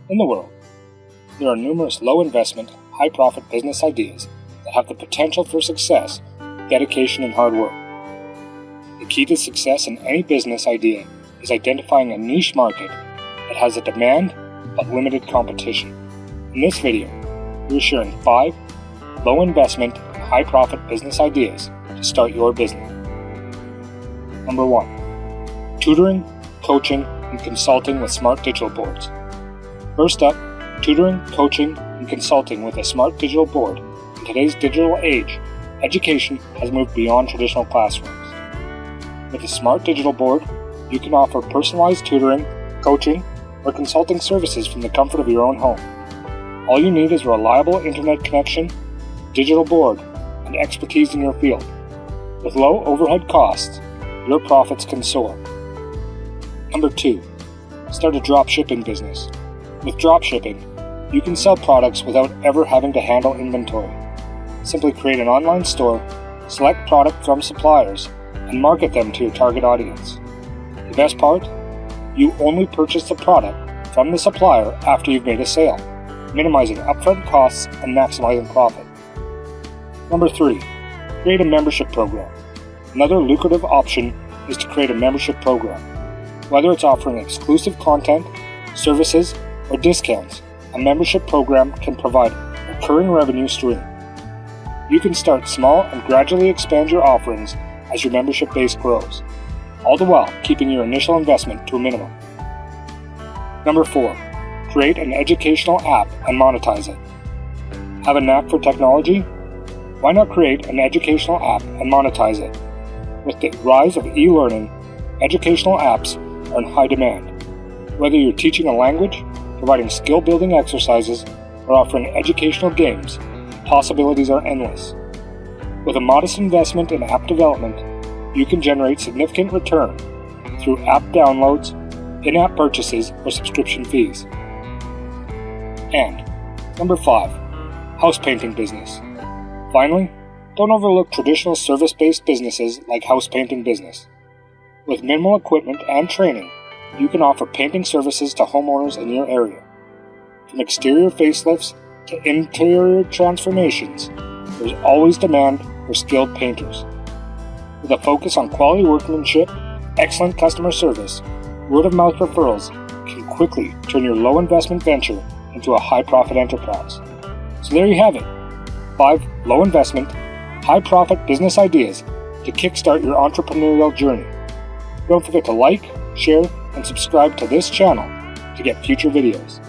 In the world, there are numerous low-investment, high-profit business ideas that have the potential for success, dedication, and hard work. The key to success in any business idea is identifying a niche market that has a demand but limited competition. In this video, we are sharing 5 low-investment and high-profit business ideas to start your business. Number 1. Tutoring, coaching, and consulting with smart digital boards. First up, tutoring, coaching, and consulting with a smart digital board. In today's digital age, education has moved beyond traditional classrooms. With a smart digital board, you can offer personalized tutoring, coaching, or consulting services from the comfort of your own home. All you need is a reliable internet connection, digital board, and expertise in your field. With low overhead costs, your profits can soar. Number 2. Start a drop shipping business. With drop shipping, you can sell products without ever having to handle inventory. Simply create an online store, select product from suppliers, and market them to your target audience. The best part? You only purchase the product from the supplier after you've made a sale, minimizing upfront costs and maximizing profit. Number 3. Create a membership program. Another lucrative option is to create a membership program. Whether it's offering exclusive content, services, or discounts, a membership program can provide a recurring revenue stream. You can start small and gradually expand your offerings as your membership base grows, all the while keeping your initial investment to a minimum. Number 4. Create an educational app and monetize it. Have a knack for technology? Why not create an educational app and monetize it? With the rise of e-learning, educational apps are in high demand. Whether you're teaching a language, providing skill-building exercises, or offering educational games, possibilities are endless. With a modest investment in app development, you can generate significant return through app downloads, in-app purchases, or subscription fees. And number 5. House painting business. Finally, don't overlook traditional service-based businesses like house painting business. With minimal equipment and training, you can offer painting services to homeowners in your area. From exterior facelifts to interior transformations, there's always demand for skilled painters. With a focus on quality workmanship, excellent customer service, word-of-mouth referrals can quickly turn your low-investment venture into a high-profit enterprise. So there you have it, 5 low-investment, high-profit business ideas to kickstart your entrepreneurial journey. Don't forget to like, share, and subscribe to this channel to get future videos.